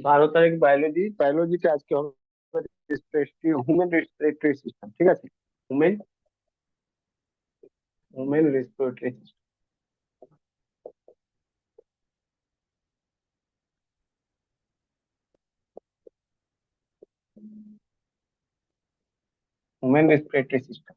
12 তারিখ বায়োলজি। বায়োলজিতে আজকে হবে হিউম্যান রেসপিরেটরি সিস্টেম, ঠিক আছে? Human human respiratory system. Human respiratory system.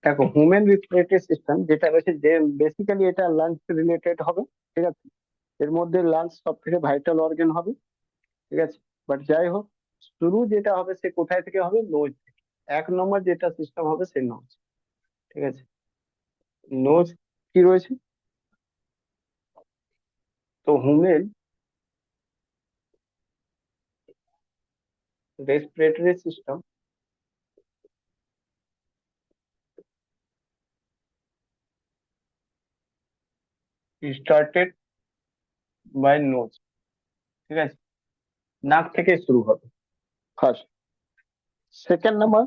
দেখো, হিউম্যান রেসপিরেটরি সিস্টেম যেটা রয়েছে, যে বেসিক্যালি এটা লাংস রিলেটেড হবে, ঠিক আছে? এর মধ্যে লাংস সব থেকে ভাইটাল অর্গান হবে, ঠিক আছে? বাট যাই হোক, শুরু যেটা হবে সে কোথায় থেকে হবে? নোজ থেকে। 1 নম্বর যেটা সিস্টেম হবে সে নোজ, ঠিক আছে? নোজ কি রয়েছে? তো human respiratory system started by nose, ঠিক আছে? নাক থেকে শুরু হবে ফার্স্ট। সেকেন্ড নাম্বার,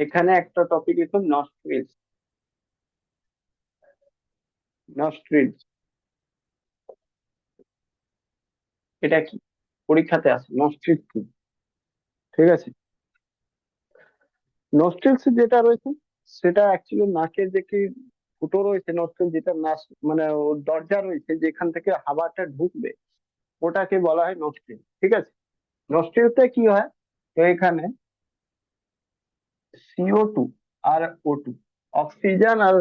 এখানে একটা টপিক হচ্ছে নস্ট্রিলস। নস্ট্রিলস এটা কি? পরীক্ষাতে আসে নস্ট্রিলস কি, ঠিক আছে? নস্ট্রিলস যেটা রয়েছে সেটা অ্যাকচুয়ালি নাকের যে কি ফুটো রয়েছে, নস্ট্রিল যেটা নাস মানে ওর দরজা রয়েছে যেখান থেকে হাওয়াটা ঢুকবে, ওটাকে বলা হয় নস্ট্রিল, ঠিক আছে? নস্ট্রিলতে কি হয়? তো এখানে CO2 আর O2, অক্সিজেন আর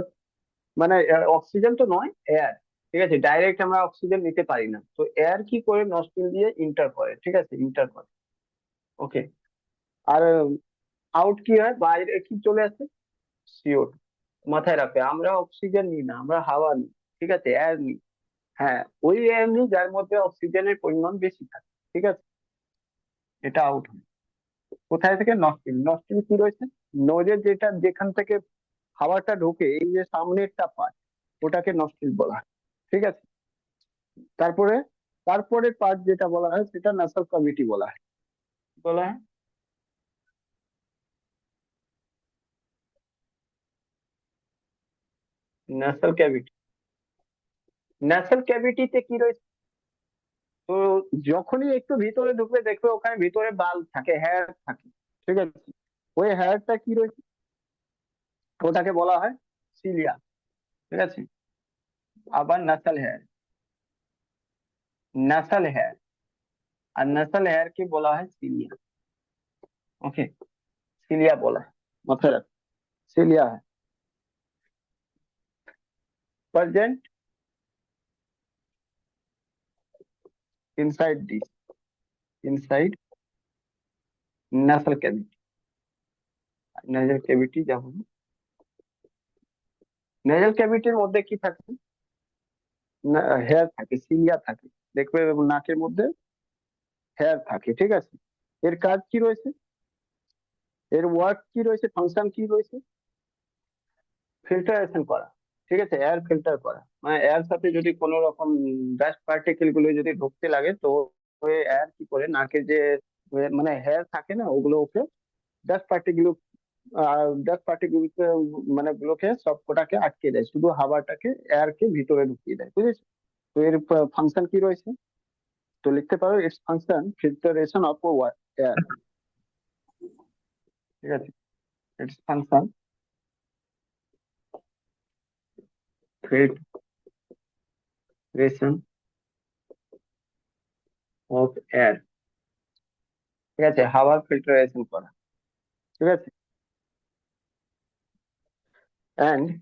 মানে অক্সিজেন তো নয়, এয়ার, ঠিক আছে? ডাইরেক্ট আমরা অক্সিজেন নিতে পারি না, তো এয়ার কি করে নস্ট্রিল দিয়ে ইন্টার করে, ঠিক আছে? ইন্টার করে, ওকে। আর আউট কি হয়? বাইরে কি চলে আসে? CO2। মাথায় রাখবে, আমরা অক্সিজেন নিই না, আমরা হাওয়া নিই, ঠিক আছে? এয়ার নিই। হ্যাঁ, ওই এয়ার নিই যার মধ্যে অক্সিজেনের পরিমাণ বেশি থাকে, ঠিক আছে? এটা আউট হয় কোথায় থেকে? নস্ট্রিল। নস্ট্রিল কি রয়েছে? নোজের যেটা যেখান থেকে হাওয়াটা ঢোকে, এই যে সামনেরটা পার্ট, ওটাকে নস্ট্রিল বলা হয়, ঠিক আছে? তারপরে তারপরে পার্ট যেটা বলা হয় সেটা নাসাল ক্যাভিটি বলা হয়। বলা হয় ন্যাসাল ক্যাভিটি। ন্যাসাল ক্যাভিটিতে কি রয়েছে? তো যখনই একটু ভিতরে ঢুকবে দেখবে ওখানে ভিতরে বাল থাকে, হেয়ার থাকে, ঠিক আছে? ওই হেয়ারটা কি রয়েছে? ওটাকে বলা হয় সিলিয়া, ঠিক আছে? আবার নাসাল হেয়ার, নাসাল হেয়ার, আর নাসাল হেয়ার কে বলা হয় সিলিয়া, ওকে? সিলিয়া বলা হয়, মাথায় রাখ, সিলিয়া है present inside this, inside nasal cavity। nasal cavity যেমন, nasal ক্যাভিটির মধ্যে কি থাকে? হেয়ার থাকে, সিলিয়া থাকে, দেখবে নাকের মধ্যে হেয়ার থাকে, ঠিক আছে? এর কাজ কি রয়েছে? এর ওয়ার্ক কি রয়েছে? ফাংশন কি রয়েছে? ফিল্টারেশন করা, ঠিক আছে? এয়ার ফিল্টার করা, মানে এয়ার সাথে যদি কোনো রকম ডাস্ট পার্টিকেল গুলো যদি ঢুকতে লাগে, তো ওই এয়ার কি করে নাকে যে মানে হেয়ার থাকে না, ওগুলো ওকে ডাস্ট পার্টিকেল, ডাস্ট পার্টিকেল মানে গুলোকে সব কটাকে আটকে দেয়, শুধু হাওয়াটাকে, এয়ারকে ভিতরে ঢুকিয়ে দেয়, বুঝেছো? তো এর ফাংশন কি রয়েছে? তো লিখতে পারো, it's function filtration of air, ঠিক আছে? It's function filtration of air, ঠিক আছে? হাওয়ার ফিল্টারেশন করা, ঠিক আছে? and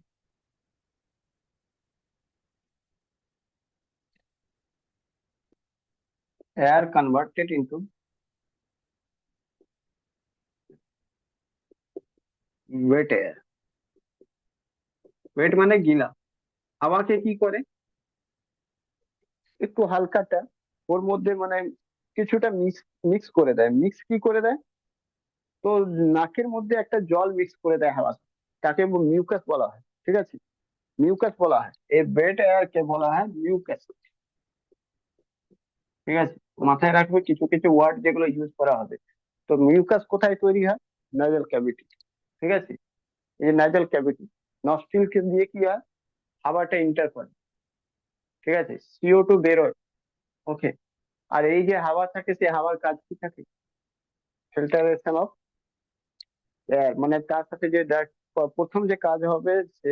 air converted into wet air। Wet মানে গিলা। হাওয়াকে কি করে? একটু হালকাটা ওর মধ্যে মানে কিছুটা মিক্স মিক্স করে দেয়। মিক্স কি করে দেয়? তো নাকের মধ্যে একটা জল মিক্স করে দেয় হাওয়া, তাকে মিউকাস বলা হয়, ঠিক আছে? মিউকাস বলা হয়, এই ওয়েট এয়ার কে বলা হয় মিউকাস, ঠিক আছে? মাথায় রাখবে কিছু কিছু ওয়ার্ড যেগুলো ইউজ করা হবে। তো মিউকাস কোথায় তৈরি হয়? নাজাল ক্যাভিটি। ঠিক আছে, এই নাজাল ক্যাভিটি নস্ট্রিল কে দিয়ে কি হয়, হাওয়াটা ইন্টার করে। ঠিক আছে, CO2 বেরোয়। ওকে, আর এই যে হাওয়া থাকে, সেই হাওয়ার কাজ কি থাকে? ফিল্টারেশন অফ এয়ার, মানে তার সাথে যে প্রথম যে কাজ হবে, সে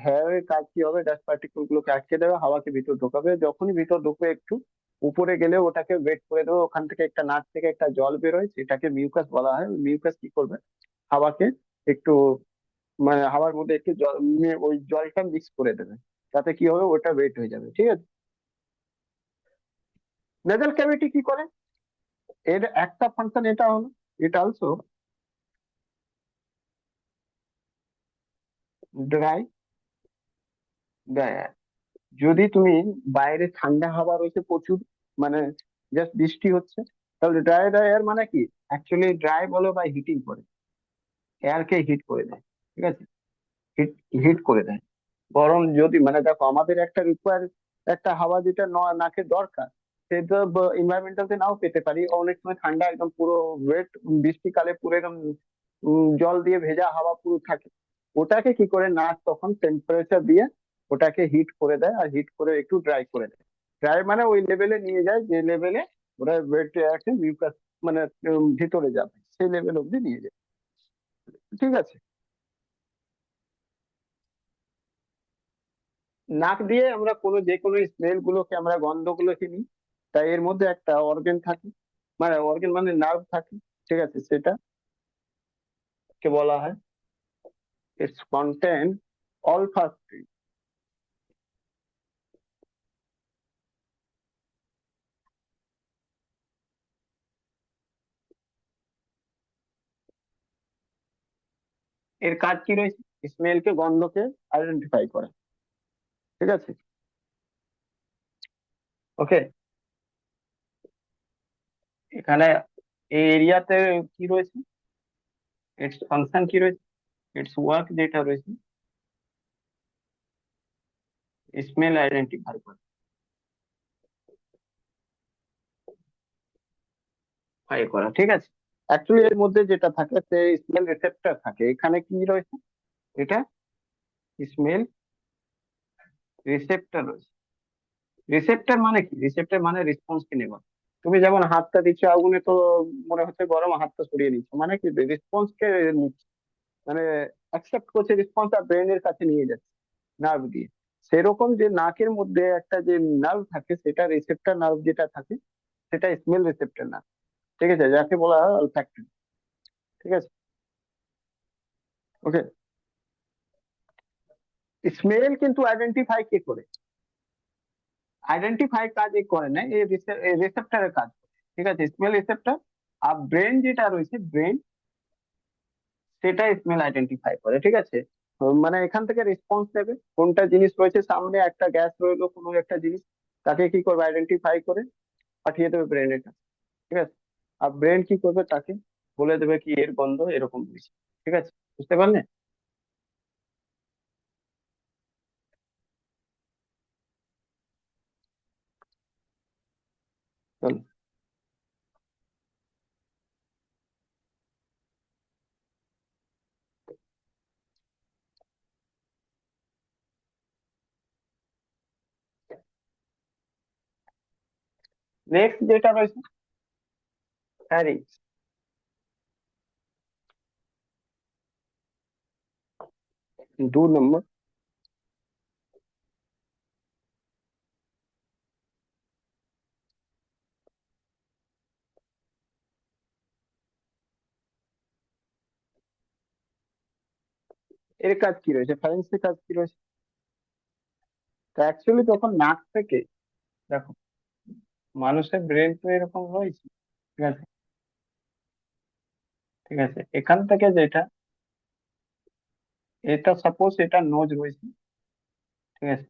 হেয়ারের কাজ কি হবে, ডাস্ট পার্টিকেল গুলোকে আটকে দেবে, হাওয়াকে ভিতর ঢোকাবে, যখনই ভিতর ঢুকবে একটু উপরে গেলে ওটাকে ওয়েট করে দেবে, ওখান থেকে একটা নাক থেকে একটা জল বেরোয়, সেটাকে মিউকাস বলা হয়। মিউকাস কি করবে, হাওয়াকে একটু, মানে হাওয়ার মধ্যে একটু জল ওই জলটা মিক্স করে দেবে, তাতে কি হবে, ওটা ওয়েট হয়ে যাবে। ঠিক আছে, নেজাল ক্যাভিটি কি করে, এর একটা ফাংশন এটা হলো, ইট অলসো ড্রাই ড্রাই। যদি তুমি বাইরে ঠান্ডা হাওয়া রয়েছে প্রচুর, মানে জাস্ট বৃষ্টি হচ্ছে, তাহলে ড্রাই ড্রাই এয়ার মানে কি, অ্যাকচুয়ালি ড্রাই বলো বা হিটিং করে, এয়ারকে হিট করে দেয়। ঠিক আছে, হিট হিট করে দেয়। গরম যদি, মানে দেখো আমাদের একটা রিকোয়ার একটা হাওয়া যেটা নাকের দরকার, সেটা এনভায়রনমেন্টালতে নাও পেতে পারি, অনেক সময় ঠান্ডা একদম পুরো ওয়েট, বৃষ্টিকালে পুরো একদম জল দিয়ে ভেজা হাওয়া পুরো থাকে, ওটাকে কি করে নাক তখন টেম্পারেচার দিয়ে ওটাকে হিট করে দেয়, আর হিট করে একটু ড্রাই করে দেয়। ড্রাই মানে ওই লেভেলে নিয়ে যায় যে লেভেলে ওরা ওয়েট আছে মিউকাস, মানে ভিতরে যাবে সেই লেভেল অব্দি নিয়ে যায়। ঠিক আছে, নাক দিয়ে আমরা কোনো যে কোনো স্মেল গুলোকে, আমরা গন্ধ গুলোকে নিই, তাই এর মধ্যে একটা অর্গান থাকে, মানে অর্গান মানে নার্ভ থাকে। ঠিক আছে, সেটা কে বলা হয়, ইটস কন্টেন্ট অলফাক্টরি। এর কাজ কি রয়েছে, স্মেলকে, গন্ধকে আইডেন্টিফাই করা। ঠিক আছে, ওকে, এখানে এই এরিয়াতে কি রয়েছে, ইটস ফাংশন কি রয়েছে, ইটস ওয়ার্ক যেটা রয়েছে, স্মেল আইডেন্টিফাই করা, ঠিক আছে। অ্যাকচুয়ালি এর মধ্যে যেটা থাকে, সে স্মেল রিসেপ্টর থাকে, এখানে কি রয়েছে, এটা স্মেল রিসেপ্টর রয়েছে। রিসেপ্টর মানে কি, রিসেপ্টর মানে রেসপন্স কে নেওয়া। তুমি যেমন হাতটা দিচ্ছ আগুনে, তো মনে হচ্ছে গরম, হাতটা সরিয়ে নিচ্ছ, মানে কি, রেসপন্স কে নিচ্ছে, মানে অ্যাকসেপ্ট করছে রেসপন্স, আর ব্রেনের কাছে নিয়ে যাচ্ছে নার্ভ দিয়ে। সেরকম যে নাকের মধ্যে একটা যে নার্ভ থাকে, সেটা রিসেপ্টর নার্ভ যেটা থাকে, সেটা স্মেল রিসেপ্টর নার্ভ। ঠিক আছে, যাকে বলা হয় অলফ্যাক্টরি। ঠিক আছে, ওকে। স্মেল কিন্তু আইডেন্টিফাই কে করে, আইডেন্টিফাই কাজ এ করে না, এই রিসেপ্টরের কাজ করে। ঠিক আছে, স্মেল রিসেপ্টর। আর ব্রেন যেটা রয়েছে, ব্রেন সেটা স্মেল আইডেন্টিফাই করে। ঠিক আছে, তো মানে এখান থেকে রেসপন্স নেবে, কোনটা জিনিস রয়েছে সামনে, একটা গ্যাস রইলো, কোনো একটা জিনিস, তাকে কি করবে, আইডেন্টিফাই করে পাঠিয়ে দেবে ব্রেনের কাছে। ঠিক আছে, আর ব্রেন কি করবে, তাকে বলে দেবে কি এর গন্ধ এরকম হয়েছে। ঠিক আছে, বুঝতে পারলে? চলো, নেক্সট যেটা রয়েছে, ফ্যারিংস। 2 নম্বর, এর কাজ কি রয়েছে, ফ্যারিংস এর কাজ কি রয়েছে, তো অ্যাকচুয়ালি তখন নাক থেকে, দেখো মানুষের ব্রেন তো এরকম রয়েছে। ঠিক আছে, ঠিক আছে, এখান থেকে যেটা, এটা সাপোজ এটা নোজ রয়েছে। ঠিক আছে,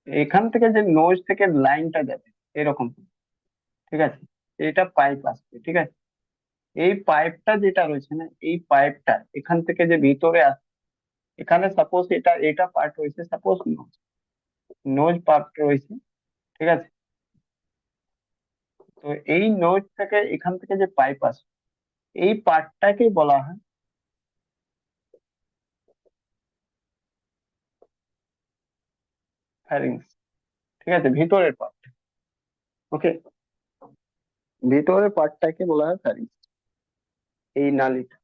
এখান থেকে যে নোজ থেকে লাইনটা যাবে এরকম। ঠিক আছে, এটা পাইপ আসছে। ঠিক আছে, এই পাইপটা যেটা রয়েছে না, এই পাইপটা এখান থেকে যে ভিতরে আসছে, এখানে সাপোজ এটা এটা পার্ট রয়েছে, সাপোজ নোজ, নোজ পার্ট রয়েছে। ঠিক আছে, তো এই নোজ থেকে এখান থেকে যে পাইপ আসে, এই পার্টটাকেই বলা হয় ফ্যারিংস। ঠিক আছে, ভিতরের পার্ট। ওকে, ভিতরের পার্টটাকে বলা হয় ফ্যারিংস। এই নালীটা,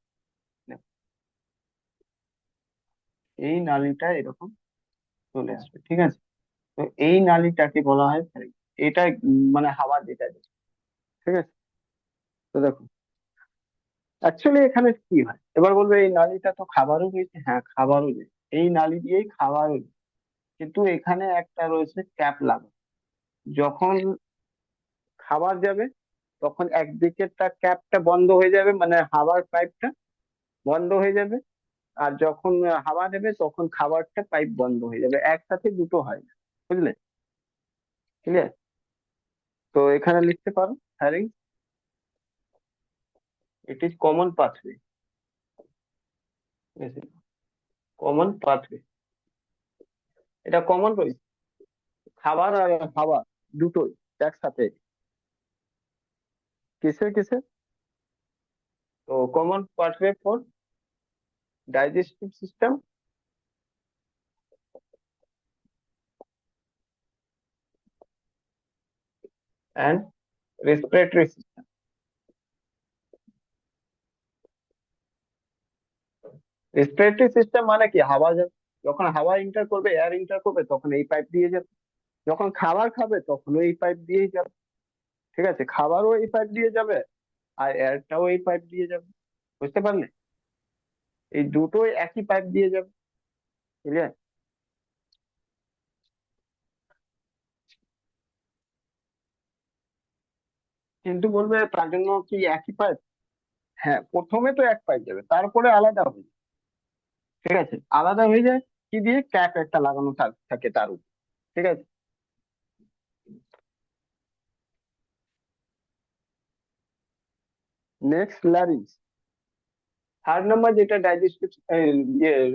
এই নালীটা এরকম চলে আসবে, ঠিক আছে। তো এই নালীটাকে বলা হয় ফ্যারিংস। এটা মানে হাওয়া যেটা যায়, ঠিক আছে। তো দেখো, অ্যাকচুয়ালি এখানে কি হয়, এবার বলবে এই নালীটা তো খাবারও রয়েছে, হ্যাঁ খাবারও যায়, এই নালী দিয়েই খাবারও যায়। কিন্তু এখানে একটা রয়েছে ক্যাপ লাগা। যখন খাবার যাবে তখন একদিকেরটা ক্যাপটা বন্ধ হয়ে যাবে, মানে হাওয়ার পাইপটা বন্ধ হয়ে যাবে। আর যখন হাওয়া দেবে তখন খাবারটা পাইপ বন্ধ হয়ে যাবে, একসাথে দুটো হয় না। বুঝলে? ক্লিয়ার? তো এখানে লিখতে পারো hearing, it is common pathway. Common pathway, এটা কমন রয়েছে, খাবার আর হাওয়া দুটোই একসাথে। কিসে কিসে? তো common pathway for digestive system and respiratory system. Respiratory system মানে কি, হাওয়া যাবে, যখন হাওয়া ইন্টার করবে, এয়ার ইন্টার করবে, তখন এই পাইপ দিয়ে যাবে। যখন খাবার খাবে তখন এই পাইপ দিয়েই যাবে। ঠিক আছে, খাবারও এই পাইপ দিয়ে যাবে, আর এয়ারটাও এই পাইপ দিয়ে যাবে। বুঝতে পারলে? এই দুটোই একই পাইপ দিয়ে যাবে। ক্লিয়ার? কিন্তু বলবে তার জন্য কি একই পাইপ? হ্যাঁ, প্রথমে তো এক পাইপ যাবে, তারপরে আলাদা হবে। ঠিক আছে, আলাদা হয়ে যায় কি দিয়ে, ক্যাপ একটা লাগানো থাকে তার উপর। ঠিক আছে। নেক্সট ল্যারিংস, থার্ড নাম্বার যেটা ডাইজেস্টিভ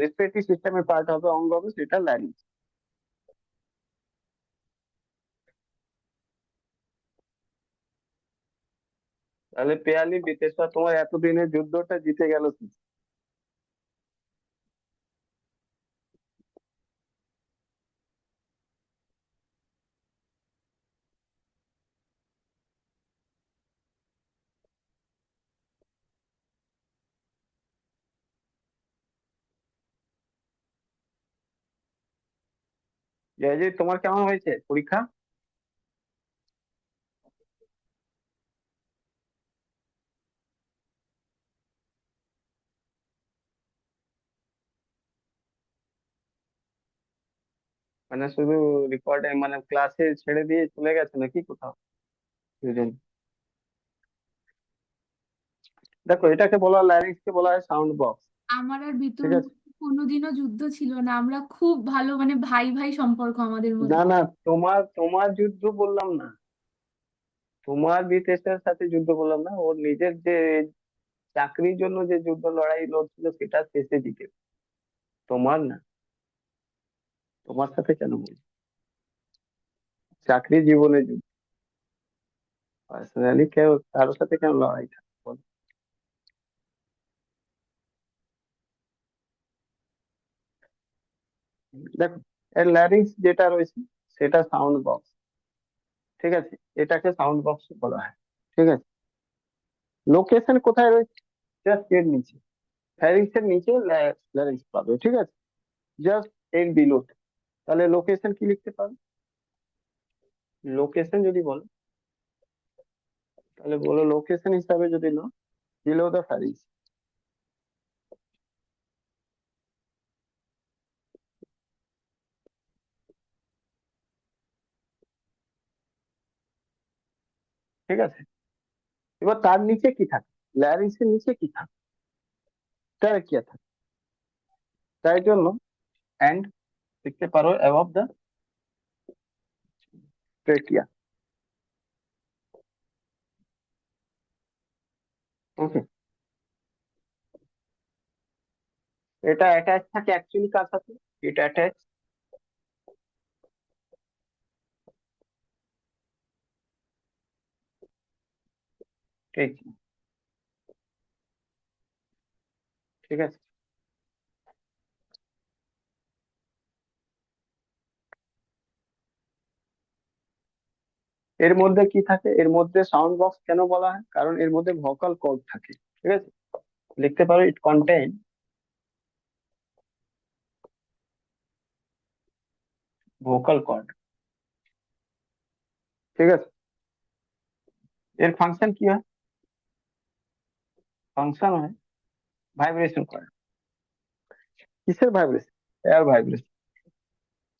রেসপিরেটরি সিস্টেমের পার্ট হবে, অঙ্গ হবে, সেটা ল্যারিংস। তাহলে পেয়ালি বিতেশা, তোমার এতদিনের যুদ্ধটা জিতে গেল কি? জয়জিৎ, তোমার কেমন হয়েছে পরীক্ষা? মানে শুধু রেকর্ডে, মানে ক্লাসে ছেড়ে দিয়ে চলে গেছে নাকি কোথাও দুজন? দেখো, এটাকে বলা হয়, ল্যারিংস কে বলা হয় সাউন্ড বক্স। আমার আর ঠিক বিটুর আছে। মধ্যে কোনোদিনও যুদ্ধ ছিল না, আমরা খুব ভালো, মানে ভাই ভাই সম্পর্ক আমাদের না মধ্যে। না, তোমার তোমার যুদ্ধ বললাম না, তোমার বিতেশের সাথে যুদ্ধ বললাম না, ওর নিজের যে চাকরির জন্য যে যুদ্ধ লড়াই লড়ছিল সেটা শেষে জিতে। তোমার না, তোমার সাথে কেন বলছি? চাকরি জীবনে যুদ্ধ, পার্সোনালি কেউ কারোর সাথে কেন লড়াইটা বলো? দেখো, এর ল্যারিংস যেটা রয়েছে সেটা সাউন্ড বক্স। ঠিক আছে, এটাকে সাউন্ড বক্স বলা হয়। ঠিক আছে, লোকেশন কোথায় রয়েছে? জাস্ট এর নিচে, ফ্যারিংস এর নিচে ল্যারিংস পাবে। ঠিক আছে, জাস্ট এর বিলো। তাহলে লোকেশন কি লিখতে পারো? লোকেশন যদি বলো, তাহলে বলো লোকেশন হিসাবে যদি নাও, বিলো দ্য ফ্যারিংস। ঠিক আছে, এবার তার নিচে কি থাকে, ল্যারিংস এর নিচে কি থাকে, ট্রাকিয়া থাকে। তাই জন্য অ্যান্ড লিখতে পারো অ্যাবভ দ্য ট্রেকিয়া। ওকে, এটা অ্যাটাচ থাকে অ্যাকচুয়ালি কার সাথে? এটা অ্যাটাচ, ঠিক ঠিক আছে। এর মধ্যে কি থাকে, এর মধ্যে সাউন্ড বক্স কেন বলা হয়, কারণ এর মধ্যে ভোকাল কর্ড থাকে। ঠিক আছে, লিখতে পারো ইট কন্টেইন ভোকাল কর্ড। ঠিক আছে, এর ফাংশন কি হয়, ফাংশন হয় ভাইব্রেশন করে। কিসের ভাইব্রেশন? Air vibration.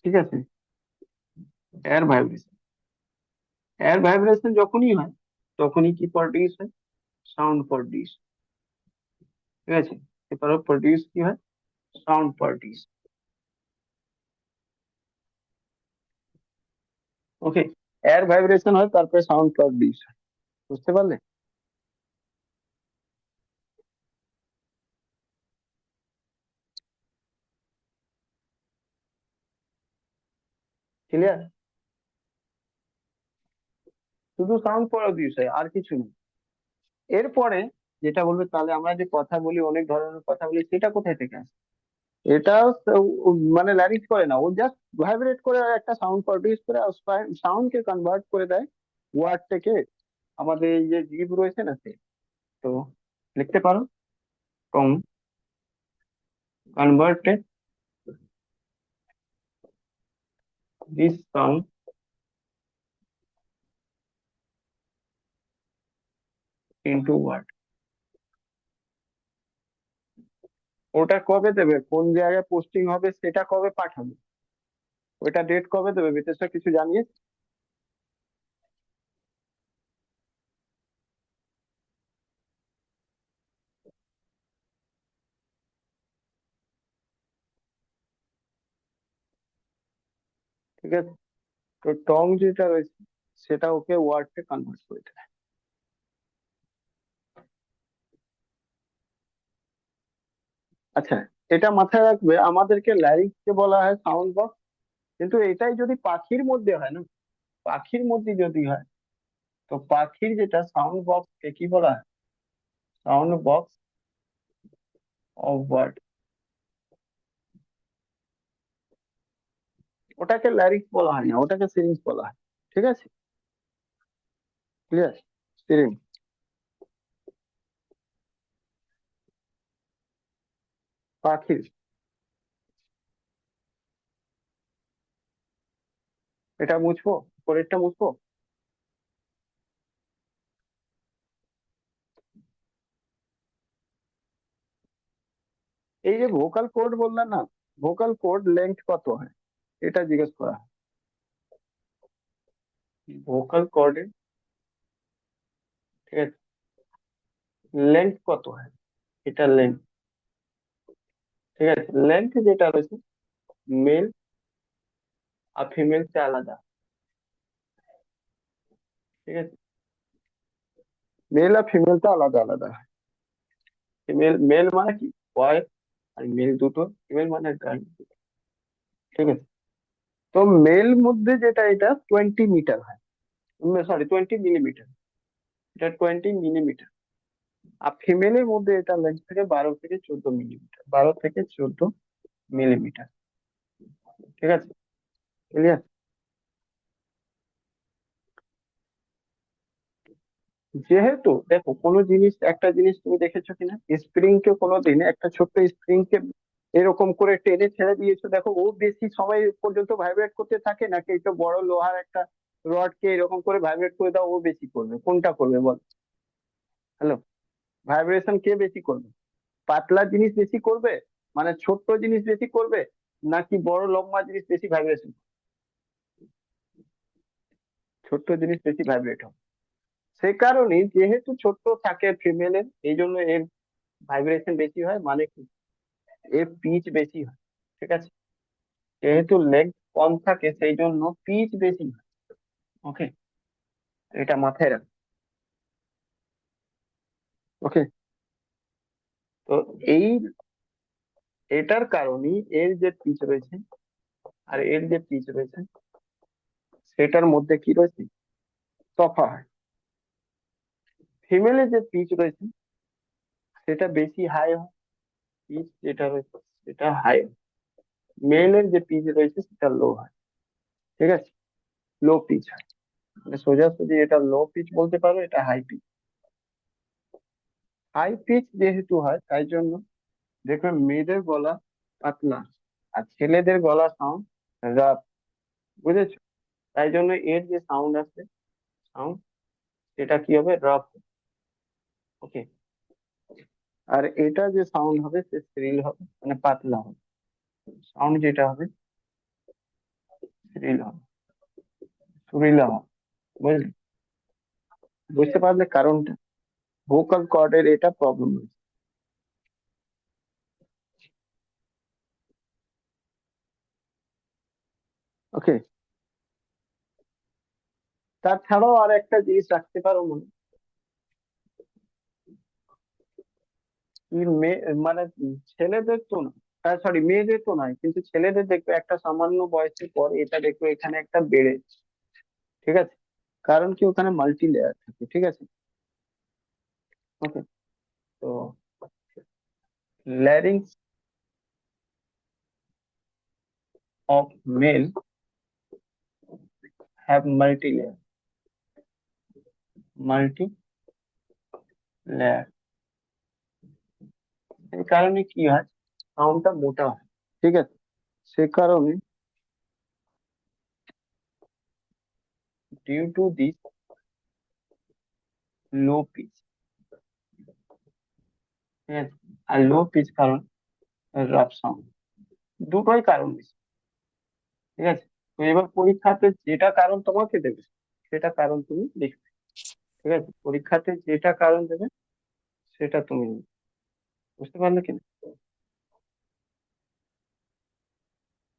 ঠিক আছে, এয়ার ভাইব্রেশন। এয়ার ভাইব্রেশন যখনই হয় তখনই কি প্রডিউস হয়, সাউন্ড প্রডিউস। ঠিক আছে, এরপরে প্রডিউস কি হয়, সাউন্ড প্রডিউস। ওকে, এয়ার ভাইব্রেশন হয় তারপরে সাউন্ড প্রডিউস হয়। বুঝতে পারলে? ক্লিয়ার? শুধু সাউন্ড প্রডিউস হয়, আর কিছু নেই। এরপরে যেটা বলবে, তাহলে আমরা যে কথা বলি, অনেক ধরনের কথা বলি, সেটা কোথায় থেকে আসে? এটা মানে ল্যারিক্স করে না, ও জাস্ট ভাইব্রেট করে আর একটা সাউন্ড প্রডিউস করে, সাউন্ড কে কনভার্ট করে দেয় ওয়ার্ড থেকে আমাদের এই যে জীব রয়েছে না সে। তো লিখতে পারো, tongue converted this sound into word. ওটা কবে দেবে, কোন জায়গায় পোস্টিং হবে, সেটা কবে পাঠাবে, ওটা ডেট কবে দেবে, বিতেশটা কিছু জানিয়ে? ঠিক আছে, তো টং যেটা রয়েছে সেটা ওকে ওয়ার্ডে কনভার্ট করে দেবে। আচ্ছা, এটা মাথায় রাখবে, আমাদেরকে ল্যারিক্স কে বলা হয় সাউন্ড বক্স, কিন্তু এটাই যদি পাখির মধ্যে হয় না, পাখির মধ্যে যদি হয়, তো পাখির যেটা সাউন্ড বক্স কে কি বলা হয়, সাউন্ড বক্স অফ ওয়ার্ড। ওটাকে ল্যারিক্স বলা হয় না, ওটাকে সিরিঞ্জ বলা হয়। ঠিক আছে, ক্লিয়ার? সিরিঞ্জ। পাখির, এটা মুছবো, পরেরটা মুছবো। এই যে ভোকাল কোড বললাম না, ভোকাল কোড লেন্থ কত হয় এটা জিজ্ঞেস করা হয়। ভোকাল কর্ডের, ঠিক আছে, লেন্থ কত হয়, এটা লেন্থ। ঠিক আছে, লেন্থ যেটা রয়েছে মেল আর ফিমেল সে আলাদা। ঠিক আছে, মেল আর ফিমেল তো আলাদা আলাদা হয়। ফিমেল, মেল মানে কি বয়, আর মেল দুটো, ফিমেল মানে গার্ল। ঠিক আছে, তো মেল মধ্যে যেটা, এটা 20 মিটার হয়, সরি 20 মিলিমিটার, এটা 20 মিলিমিটার। আর ফিমেলের মধ্যে এটা লেন্থ থেকে 12 থেকে 14 মিলিমিটার, 12 থেকে 14 মিলিমিটার। ঠিক আছে, ক্লিয়ার? যেহেতু দেখো, কোনো জিনিস, একটা জিনিস তুমি দেখেছো কিনা, স্প্রিং কে কোনোদিন, একটা ছোট্ট স্প্রিং কে এরকম করে টেনে ছেড়ে দিয়েছো, দেখো ও বেশি সময় পর্যন্ত ভাইব্রেট করতে থাকে, নাকি একটা বড় লোহার একটা রড কে এরকম করে ভাইব্রেট করে দাও ও বেশি করবে, কোনটা করবে বল? হ্যালো, ভাইব্রেশন কে বেশি করবে? পাতলা জিনিস বেশি করবে, মানে ছোট্ট জিনিস বেশি করবে, নাকি বড় লম্বা জিনিস বেশি ভাইব্রেশন? ছোট্ট জিনিস বেশি ভাইব্রেট হবে। সে কারণে যেহেতু ছোট্ট থাকে ফিমেলের, এই জন্য এর ভাইব্রেশন বেশি হয়, মানে কি, এর পিচ বেশি হয়। ঠিক আছে, যেহেতু লেগ কম থাকে সেই জন্য পিচ বেশি হয়। ওকে, এটা মাথায় রাখ। ওকে, তো এই, এটার কারণেই এর যে পিচ রয়েছে আর এর যে পিচ রয়েছে সেটার মধ্যে কি রয়েছে, তফা হয়। ফিমেলের যে পিচ রয়েছে সেটা বেশি হাই হয়, পিচ যেটা রয়েছে সেটা হাই। মেলের যে পিচ রয়েছে সেটা লো হয়, ঠিক আছে, লো পিচ হয়। মানে সোজাসুজি এটা লো পিচ বলতে পারো, এটা হাই পিচ। হাই পিচ যেহেতু হয় তাই জন্য দেখবে মেয়েদের গলা পাতলা আর ছেলেদের গলা সাউন্ড রাফ, বুঝেছো? তাই জন্য এর যে সাউন্ড আছে, সাউন্ড, সেটা কি হবে, রাফ। ওকে। আর এটা যে সাউন্ড হবে সে শ্রিল হবে, মানে পাতলা হবে। সাউন্ড যেটা হবে শ্রিল হবে, সুরিলা হবে। বুঝলি? বুঝতে পারলে কারণটা? ভোকাল কর্ডের এটা প্রবলেম হয়েছে। ওকে। তাছাড়াও আর একটা জিনিস রাখতে পারো মনে, কি মেয়ে মানে ছেলেদের তো না, সরি মেয়েদের তো নয়, কিন্তু ছেলেদের দেখবে একটা সামান্য বয়সের পর এটা দেখবে এখানে একটা বেড়ে, ঠিক আছে, কারণ কি ওখানে মাল্টি লেয়ার থাকে, ঠিক আছে। ওকে। তো larynx of male have multi layer, multi layer. এই কারণে কি হয়, সাউন্ডটা মোটা হয়, ঠিক আছে। সে কারণে due to this low pitch, ঠিক আছে, আর লো পিচ কারণ রাফ সাউন্ড, দুটোই কারণ বেশি, ঠিক আছে। তো এবার পরীক্ষাতে যেটা কারণ তোমাকে দেবে সেটা কারণ তুমি লিখবে, ঠিক আছে, পরীক্ষাতে যেটা কারণ দেবে সেটা তুমি লিখবে। বুঝতে পারলে কিনা?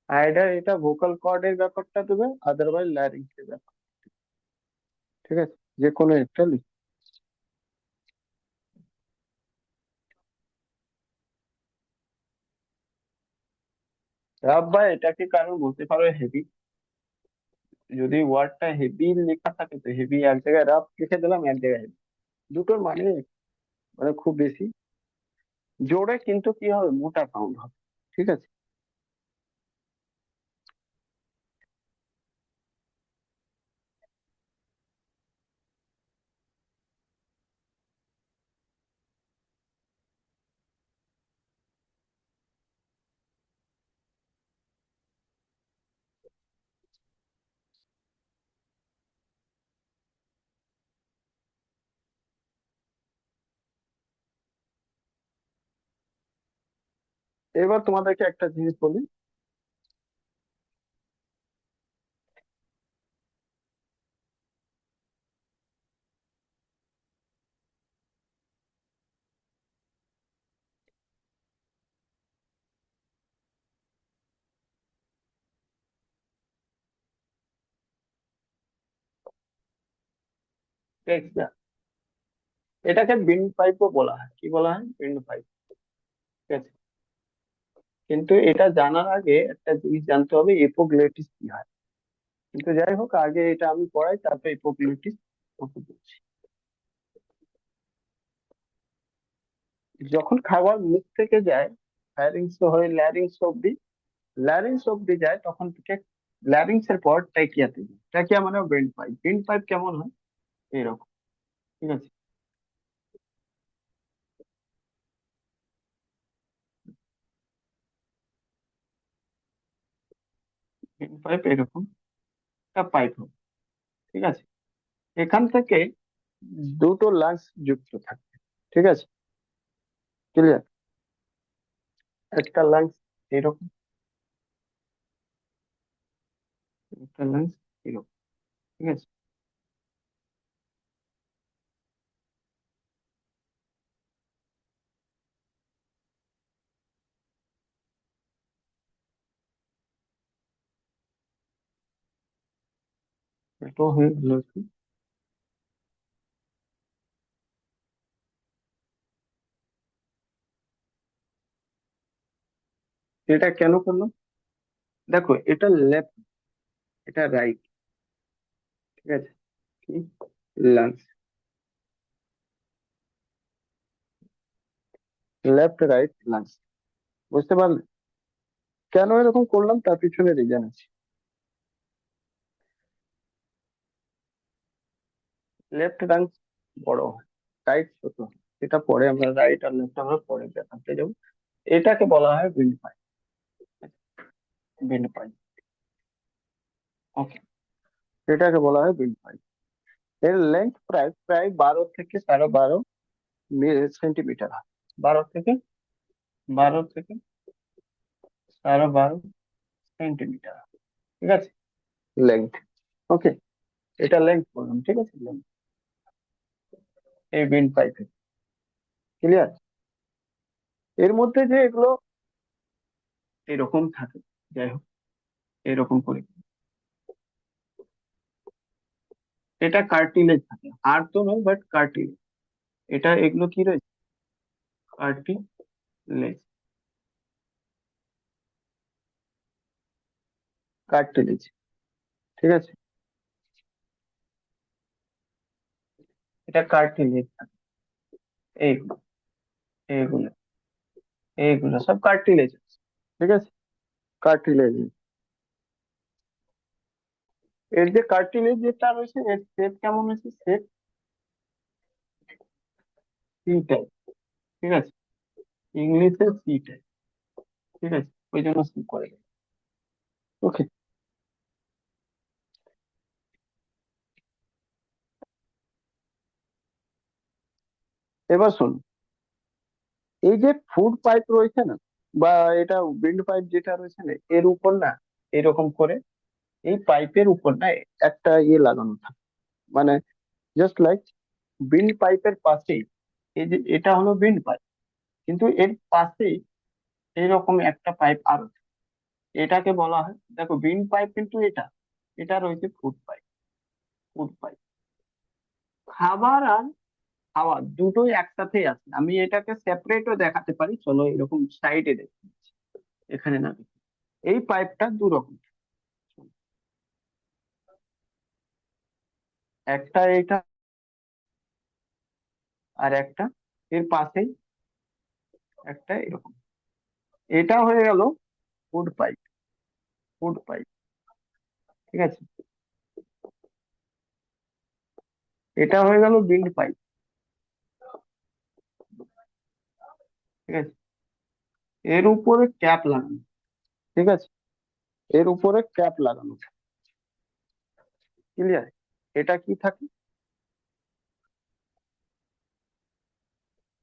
আইডার এটা ভোকাল কর্ডের ব্যাপারটা দেবে, আদারওয়াইজ ল্যারিংস এর ব্যাপার, ঠিক আছে, যে কোনো একটা লিখবে। রাফ বা এটাকে কারণ বলতে পারো হেভি, যদি ওয়ার্ডটা হেভি লেখা থাকে তো হেভি এক জায়গায়, রাফ লিখে দিলাম এক জায়গায় হেভি, দুটোর মানে মানে খুব বেশি জোরে, কিন্তু কি হবে, মোটা সাউন্ড হবে, ঠিক আছে। এবার তোমাদেরকে একটা জিনিস বলি, এটাকে বিন্ড পাইপও বলা হয়, কি বলা হয়, বিন্ড পাইপ, ঠিক আছে। কিন্তু এটা জানার আগে একটা জিনিস জানতে হবে, এপোগ্লটিস কি হয়। কিন্তু যাই হোক, আগে এটা আমি পড়াই, তারপর এপোগ্লটিস ওকে বলছি। যখন খাবার মুখ থেকে যায়, ফ্যারিংস হয়ে ল্যারিংস অব্দি, ল্যারিংস অব্দি যায়, তখন থেকে ল্যারিংস এর পর ট্যাকিয়াতে যায়। ট্যাকিয়া মানে বেন্ড পাইপ। বেন্ড পাইপ কেমন হয়, এরকম, ঠিক আছে। বেন্ড পাইপ এরকম একটা পাইপ হবে, ঠিক আছে। এখান থেকে দুটো লাংস যুক্ত থাকবে, ঠিক আছে, ক্লিয়ার। একটা লাংস এরকম, একটা লাংস এরকম, ঠিক আছে। এটা হয়ে গেল কি? এটা কেন করলাম, দেখো এটা লেফট, এটা রাইট, ঠিক আছে, কি লাংস, লেফট রাইট লাঞ্চ। বুঝতে পারলে কেন এরকম করলাম? তার পিছনে রিজন আছে। লেফট লাঞ্চ বড় হয়, রাইট ছোট হয়। এটা পরে আমরা রাইট আর লেফট আমরা পরে দেখাতে যাবো। এটাকে বলা হয় উইন্ড পাইপ। উইন্ড পাইপ, ওকে, এটাকে বলা হয় উইন্ড পাইপ। এর লেন্থ প্রায় প্রায় 12 থেকে 12.5 সেন্টিমিটার হয়। 12 থেকে 12.5 সেন্টিমিটার, ঠিক আছে, লেন্থ। ওকে, এটা লেন্থ বললাম, ঠিক আছে, লেন্থ এই উইন্ড পাইপের। ক্লিয়ার? এর মধ্যে যে এগুলো এরকম থাকে, যাই হোক, এরকম করে, এটা কার্টিলেজ থাকে, হাড় তো নয় বাট কার্টিলেজ। এটা এগুলো কি রয়েছে? কার্টিলেজ, কার্টিলেজ, ঠিক আছে, এটা কার্টিলেজ থাকে। এইগুলো এইগুলো এইগুলো সব কার্টিলেজ, ঠিক আছে, কার্টিলেজ। এর যে কার্টিলেজ যেটা রয়েছে এর শেপ কেমন হয়েছে? শেপ সি টাইপ, ঠিক আছে, ইংলিশে সি টাইপ, ঠিক আছে, ওই জন্য সি করে গেল। ওকে, এবার শোন, এই যে ফুড পাইপ রয়েছে না, বা এটা উইন্ড পাইপ যেটা রয়েছে না, এর উপর না এরকম করে এই পাইপের উপর না একটা ইয়ে লাগানো থাকে, মানে জাস্ট লাইক বিন্ড পাইপের পাশেই, এই যে এটা হলো বিন্ড পাইপ, কিন্তু এর পাশেই এইরকম একটা পাইপ আরো আছে। এটাকে বলা হয়, দেখো বিন্ড পাইপ কিন্তু এটা এটা রয়েছে ফুড পাইপ। ফুড পাইপ, খাবার আর হাওয়া দুটোই একসাথেই আছে। আমি এটাকে সেপারেটও দেখাতে পারি, চলো এরকম সাইডে দেখি, এখানে না, এই পাইপটা দু রকম, একটা এটা আর একটা এর পাশেই একটা এরকম। এটা হয়ে গেল ফুড পাইপ, ফুড পাইপ, ঠিক আছে, এটা হয়ে গেল বিন্ড পাইপ, ঠিক আছে, এর উপরে ক্যাপ লাগানো, ঠিক আছে, এর উপরে ক্যাপ লাগানো, ক্লিয়ার? এটা কি থাকে?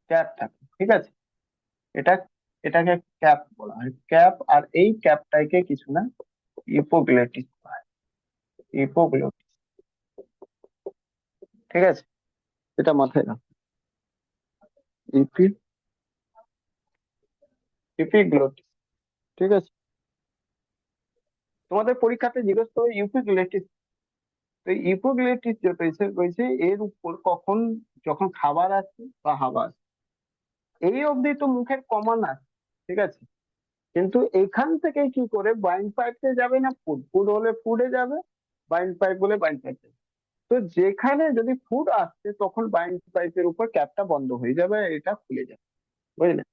ক্যাপ থাকে, ঠিক আছে, এটা এটাকে ক্যাপ বলা হয়, ক্যাপ। আর এই ক্যাপটাকে কিছু না ইপোগ্লটিস বলা হয়, ইপোগ্লটিস, ঠিক আছে, এটা মাথায় রাখো, ইপি ইপিগ্লোটিস, ঠিক আছে। তোমাদের পরীক্ষাতে জিজ্ঞেস করে ইউপিগ্লোটিস, তো ইপোগ্লটিস যেটা রয়েছে রয়েছে এর উপর কখন, যখন খাবার আসছে বা হাওয়া আসছে, এই অবধি তো মুখের কমান আছে, ঠিক আছে, কিন্তু এখান থেকে কি করে বাইন্ড পাইপে যাবে না ফুড, ফুড হলে ফুডে যাবে, বাইন্ড পাইপ বলে বাইন্ড পাইপে। তো যেখানে যদি ফুড আসছে তখন বাইন্ড পাইপের উপর ক্যাপটা বন্ধ হয়ে যাবে, এটা খুলে যাবে, বুঝলে?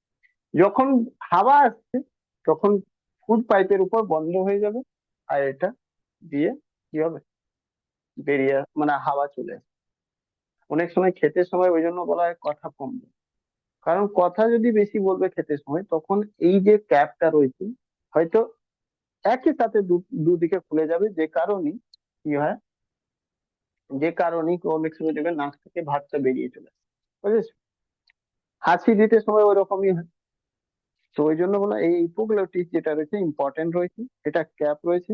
যখন হাওয়া আসছে তখন ফুড পাইপের উপর বন্ধ হয়ে যাবে, আর এটা দিয়ে কি হবে, বেরিয়ে মানে হাওয়া চলে আসবে। অনেক সময় ক্ষেতের সময় ওই জন্য বলা হয় কথা কম বলো। কারণ কথা যদি বেশি বলবে ক্ষেতের সময়, তখন এই যে ক্যাপটা রয়েছে হয়তো একই সাথে দুদিকে খুলে যাবে, যে কারণে কি হয়, যে কারণে অনেক সময় দেখবে নাক থেকে ভাতটা বেরিয়ে চলে আসে, বুঝেছো? হাঁচি দিতে সময় ওরকমই হয়। তো ওই জন্য বলা এই ইপোগ্লটিস যেটা রয়েছে ইম্পর্টেন্ট রয়েছে, এটা ক্যাপ রয়েছে।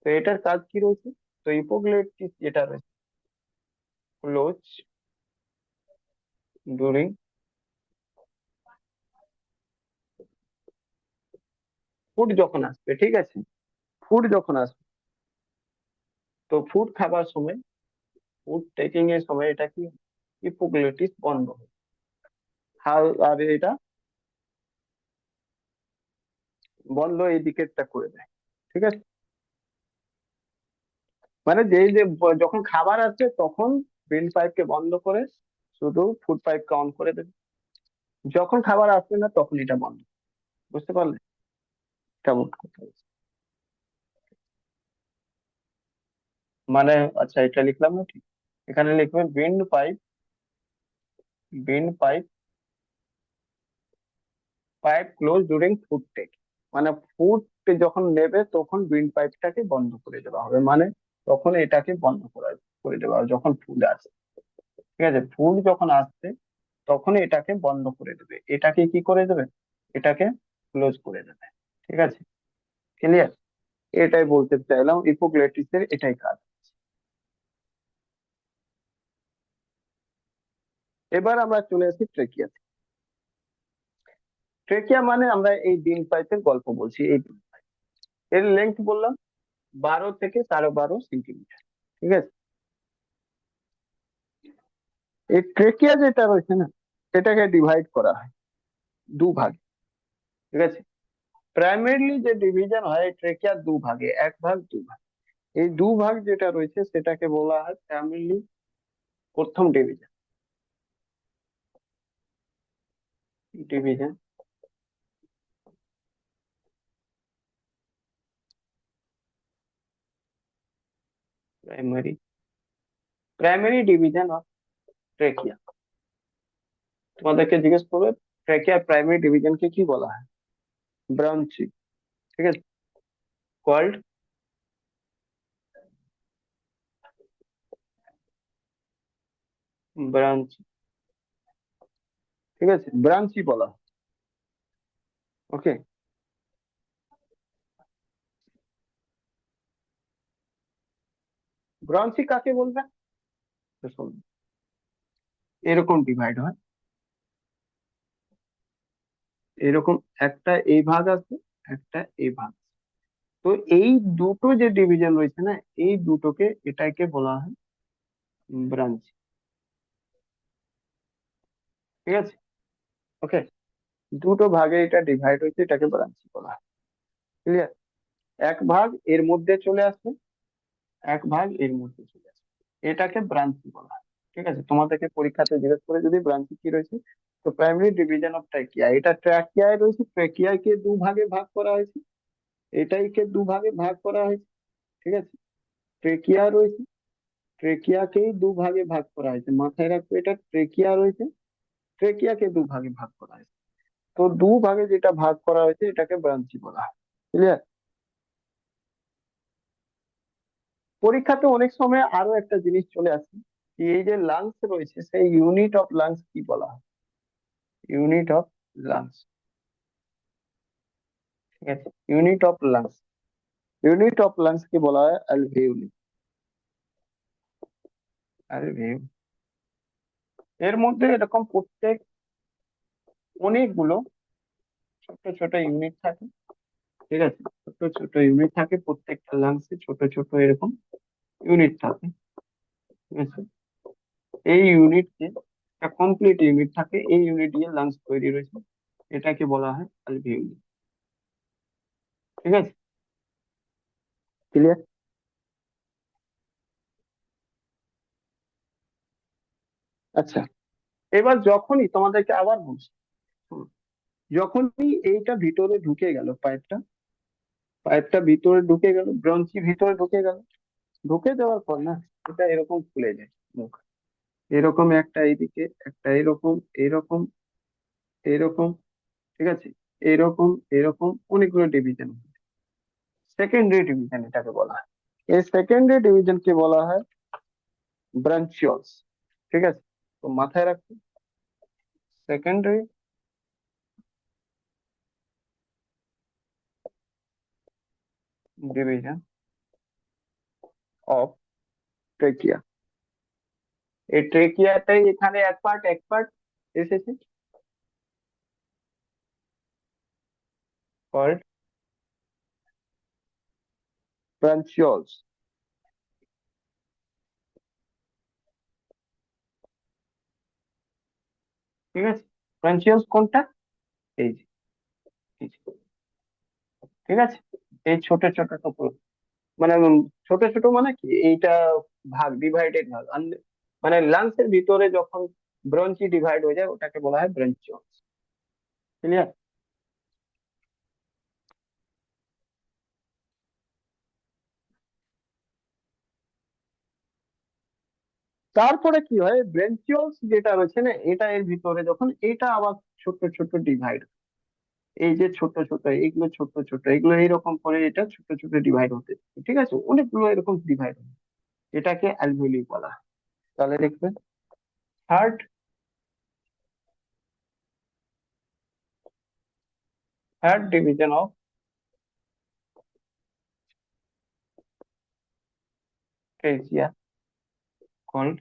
তো এটার কাজ কি রয়েছে? তো ইপোগ্লটিস যেটা রয়েছে ক্লোজ ডিউরিং ফুড যখন আসবে, ঠিক আছে, ফুড যখন আসবে, তো ফুড খাবার সময়, ফুড টেকিং এর সময় এটা কি ইপোগ্লটিস বন্ধ হয়। আর এটা বন্ধ এই দিকেরটা করে দেয়, ঠিক আছে, মানে যেই যে যখন খাবার আসছে তখন বেন্ড পাইপকে বন্ধ করে শুধু ফুড পাইপকে অন করে দেবে, যখন খাবার আসবে না তখন এটা বন্ধ। বুঝতে পারলে কেমন কথা হয়েছে? মানে আচ্ছা, এটা লিখলাম না ঠিক, এখানে লিখবে বিন পাইপ pipe close during food take. মানে ফুড যখন নেবে তখন বিন পাইপটাকে বন্ধ করে দেওয়া হবে, মানে তখন এটাকে বন্ধ করে দেওয়া হবে যখন ফুড আসে। ঠিক আছে, ফুড যখন আসছে তখন এটাকে বন্ধ করে দেবে, এটাকে কি করে দেবে, এটাকে ক্লোজ করে দেবে। ঠিক আছে, ক্লিয়ার? এটাই বলতে চাইলাম, হিপোক্রেটিসের এটাই কাজ। এবার আমরা চলে আসি ট্রেকিয়া। ট্রেকিয়া মানে আমরা এই ডিম পাইপের গল্প বলছি। এই ডিম পাইপ, এর লেন্থ বললাম 12 থেকে 12.5 সেন্টিমিটার। ঠিক আছে, এই ট্রেকিয়া যেটা রয়েছে না, এটাকে ডিভাইড করা হয় দুভাগ। ঠিক আছে, প্রাইমারিলি যে ডিভিশন হয় ট্রেকিয়া দুভাগে, এক ভাগ দুভাগ। এই দুভাগ যেটা রয়েছে সেটাকে বলা হয় প্রাইমারিলি প্রথম division. Division primary primary division of trachea. তোমাদেরকে জিজ্ঞেস করবে ট্রেকিয়ার প্রাইমারি ডিভিশনকে কি বলা হয়? ব্রাঞ্চিং। ঠিক আছে, কল্ড ব্রাঞ্চ। ঠিক আছে, ব্রাঞ্চই বলা হয়। ওকে, ব্রাঞ্চি কাকে বলবে? তো শোনো, এরকম ডিভাইড হয়, এরকম একটা এই ভাগ আছে, একটা এই ভাগ। তো এই দুটো যে ডিভিশন রয়েছে না, এই দুটোকে এটাকে বলা হয় ব্রাঞ্চ। ঠিক আছে, ওকে, দুটো ভাগে এটা ডিভাইড হয়েছে, এটাকে ব্রাঞ্চ বলা হয়। ক্লিয়ার? এক ভাগ এর মধ্যে চলে আসবে, এক ভাগ এর মধ্যে চলে আসবে, এটাকে ব্রাঞ্চি বলা হয়। ঠিক আছে, তোমাদেরকে পরীক্ষাতে জিজ্ঞেস করে যদি ব্রাঞ্চি কি রয়েছে, তো প্রাইমারি ডিভিশন অফ ট্র্যাকিয়া, এটা ট্র্যাকিয়ায় রয়েছে, ট্র্যাকিয়াকে দুভাগে ভাগ করা হয়েছে, এটাইকে দুভাগে ভাগ করা হয়েছে। ঠিক আছে, ট্রেকিয়া রয়েছে, ট্রেকিয়াকেই দুভাগে ভাগ করা হয়েছে, মাথায় রাখবে এটা ট্রেকিয়া রয়েছে, ট্রেকিয়াকে দুভাগে ভাগ করা হয়েছে। তো দুভাগে যেটা ভাগ করা হয়েছে এটাকে ব্রাঞ্চি বলা হয়। ক্লিয়ার? পরীক্ষাতে অনেক সময় আরো একটা জিনিস চলে আসে, যে এই যে লাংস রয়েছে সেই ইউনিট অফ লাংস কি বলা হয়? Unit of lungs. ঠিক আছে, unit of lungs, unit of lungs কি বলা হয়? অ্যালভিউলি। অ্যালভিউ, এর মধ্যে এরকম প্রত্যেক অনেকগুলো ছোট ছোট ইউনিট থাকে। ঠিক আছে, ছোট ছোট ইউনিট থাকে, প্রত্যেকটা লাংসে ছোট ছোট এরকম ইউনিট থাকে। ঠিক আছে, এই ইউনিটকে, একটা কমপ্লিট ইউনিট থাকে, এই ইউনিট দিয়ে লাংস তৈরি রয়েছে, এটাকে বলা হয় অ্যালভিউলি। ঠিক আছে, ক্লিয়ার? আচ্ছা, এবার যখনই তোমাদেরকে আবার বলছি, হুম, যখনই এইটা ভিতরে ঢুকে গেল, পাইপটা পাইপটা ভিতরে ঢুকে গেল, ব্রঞ্চি ভিতরে ঢুকে গেল, ঢুকে যাওয়ার পর না, এটা এরকম খুলে যায় মুখ, এরকম একটা এইদিকে, একটা এরকম, এরকম, এরকম। ঠিক আছে, এরকম, এরকম অনেকগুলো ডিভিশন, সেকেন্ডারি ডিভিশন এটাকে বলা হয়। এই সেকেন্ডারি ডিভিশনকে বলা হয় ব্রাঞ্চিওলস। ঠিক আছে, তো মাথায় রাখবে সেকেন্ডারি ডিভিশন অফ ট্রেকিয়া। এই ট্রেকিয়াটাই এখানে এক পার্ট এসেছে, কল্ড ব্রাঞ্চিওলস। ঠিক আছে, ব্রাঞ্চিওলস কোনটা? এই যে, এই যে, ঠিক আছে, এই ছোট ছোট টুকরো, মানে ছোট ছোট মানে কি, এইটা ভাগ, ডিভাইডেড ভাগ মানে লাংসের ভিতরে যখন ব্রঞ্চি ডিভাইড হয়ে যায়, ওটাকে বলা হয় ব্রঞ্চিওলস। ক্লিয়ার? তারপরে কি হয়, ব্রেনকিউলস যেটা রয়েছে না, এটা এর ভিতরে যখন এটা আবার ছোট ছোট ডিভাইড, এই যে ছোট ছোট এগুলো, ছোট ছোট এগুলো এইরকম করে এটা ছোট ছোট ডিভাইড হতে থাকে, ঠিক আছে, অনেকগুলো এরকম ডিভাইড হবে, এটাকে অ্যালভিওলি বলা হয়। তাহলে দেখবেন third third division of trachea called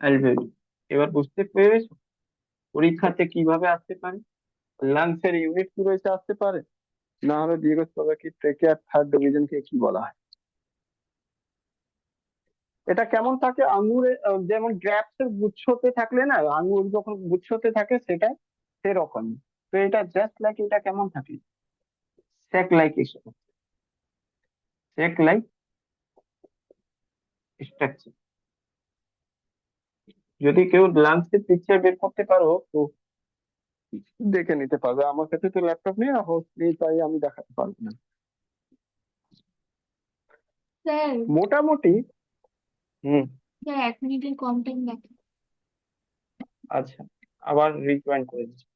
alveoli. এবার বুঝতে পেরেছো পরীক্ষাতে কিভাবে আসতে পারে, লাংস এর ইউনিট কি রয়েছে আসতে পারে, না হলে জিজ্ঞেস করবে কি ট্রেকিয়ার থার্ড ডিভিশনকে কি বলা হয়। এটা কেমন থাকে আঙ্গুরে, যেমন গ্রাপস এর গুচ্ছতে থাকলে না, আঙ্গুর যখন গুচ্ছতে থাকে সেটা সেরকম। তো এটা জাস্ট লাইক, এটা কেমন থাকে, সেক লাইক, সেক লাইক স্ট্রাকচার। যদি কেউ লাংস এর পিকচার বের করতে পারো তো দেখে নিতে পারবে, আমার কাছে তো ল্যাপটপ নেই, হোস্ট নেই, তাই আমি দেখাতে পারবো না। স্যার, মোটামুটি। হুম। স্যার 1 মিনিটের কম টাইম লাগে। আচ্ছা, আবার রিজয়েন করে দিচ্ছি।